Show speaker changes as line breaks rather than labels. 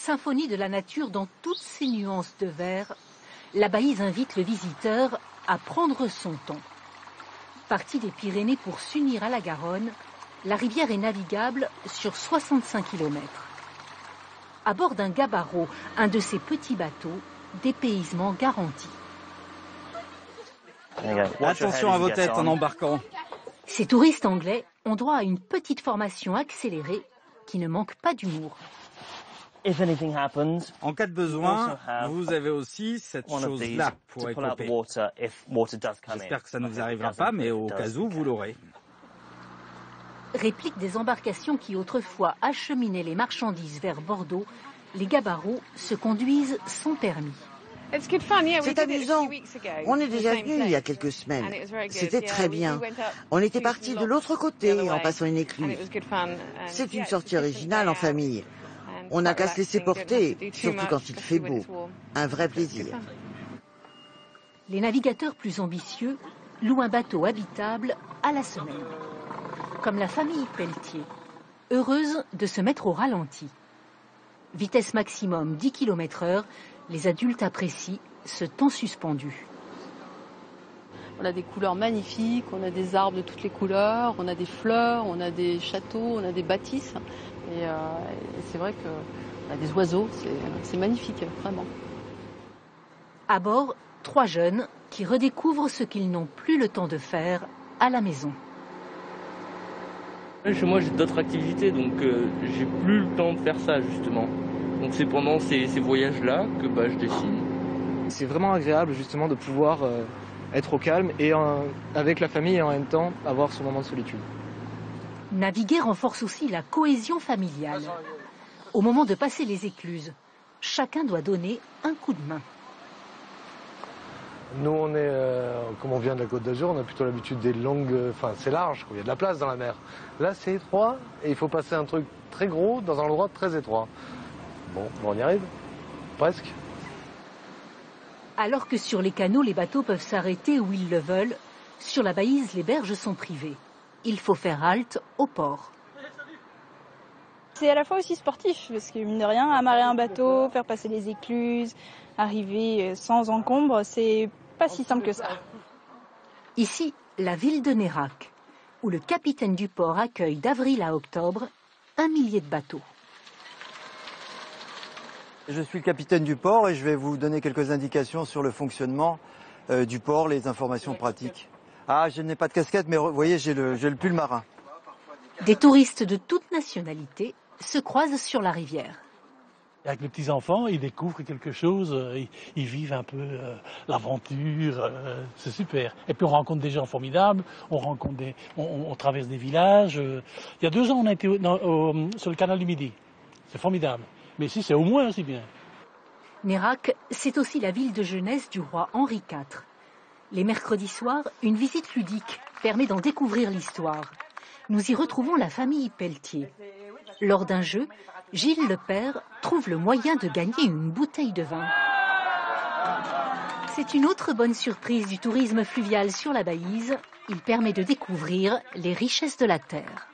symphonie de la nature dans toutes ses nuances de vert, la Baïse invite le visiteur à prendre son temps. Partie des Pyrénées pour s'unir à la Garonne, la rivière est navigable sur 65 km. À bord d'un gabarreau, un de ces petits bateaux, dépaysement garanti.
Attention à vos têtes en embarquant.
Ces touristes anglais ont droit à une petite formation accélérée qui ne manque pas d'humour.
En cas de besoin, vous avez aussi cette chose-là pour écoper. J'espère que ça ne vous arrivera pas, mais au cas où, vous l'aurez.
Réplique des embarcations qui autrefois acheminaient les marchandises vers Bordeaux, les gabarreaux se conduisent sans permis.
C'est amusant. On est déjà venu il y a quelques semaines. C'était très bien. On était partis de l'autre côté en passant une écluse. C'est une sortie originale en famille. On n'a qu'à se laisser porter, surtout quand il fait beau. Un vrai plaisir.
Les navigateurs plus ambitieux louent un bateau habitable à la semaine. Comme la famille Pelletier, heureuse de se mettre au ralenti. Vitesse maximum 10 km/h, les adultes apprécient ce temps suspendu.
On a des couleurs magnifiques, on a des arbres de toutes les couleurs, on a des fleurs, on a des châteaux, on a des bâtisses. Et c'est vrai qu'on a des oiseaux, c'est magnifique, vraiment.
À bord, 3 jeunes qui redécouvrent ce qu'ils n'ont plus le temps de faire à la maison.
Chez moi, j'ai d'autres activités, donc j'ai plus le temps de faire ça, justement. Donc c'est pendant ces voyages-là que je dessine.
C'est vraiment agréable, justement, de pouvoir être au calme et avec la famille et en même temps avoir son moment de solitude.
Naviguer renforce aussi la cohésion familiale. Au moment de passer les écluses, chacun doit donner un coup de main.
Nous, comme on vient de la Côte d'Azur, on a plutôt l'habitude des longues... Enfin, c'est large, il y a de la place dans la mer. Là, c'est étroit et il faut passer un truc très gros dans un endroit très étroit. Bon, on y arrive, presque.
Alors que sur les canaux, les bateaux peuvent s'arrêter où ils le veulent, sur la Baïse, les berges sont privées. Il faut faire halte au port.
C'est à la fois aussi sportif, parce que mine de rien, amarrer un bateau, faire passer les écluses, arriver sans encombre, c'est pas si simple que ça.
Ici, la ville de Nérac, où le capitaine du port accueille d'avril à octobre 1 millier de bateaux.
Je suis le capitaine du port et je vais vous donner quelques indications sur le fonctionnement du port, les informations pratiques. Ah, je n'ai pas de casquette, mais vous voyez, j'ai le pull marin.
Des touristes de toute nationalité se croisent sur la rivière.
Avec les petits-enfants, ils découvrent quelque chose, ils vivent un peu l'aventure, c'est super. Et puis on rencontre des gens formidables, on traverse des villages. Il y a 2 ans, on a été sur le canal du Midi. C'est formidable. Mais ici, c'est au moins aussi bien.
Nérac, c'est aussi la ville de jeunesse du roi Henri IV. Les mercredis soirs, une visite ludique permet d'en découvrir l'histoire. Nous y retrouvons la famille Pelletier. Lors d'un jeu, Gilles le père trouve le moyen de gagner une bouteille de vin. C'est une autre bonne surprise du tourisme fluvial sur la Baïse. Il permet de découvrir les richesses de la terre.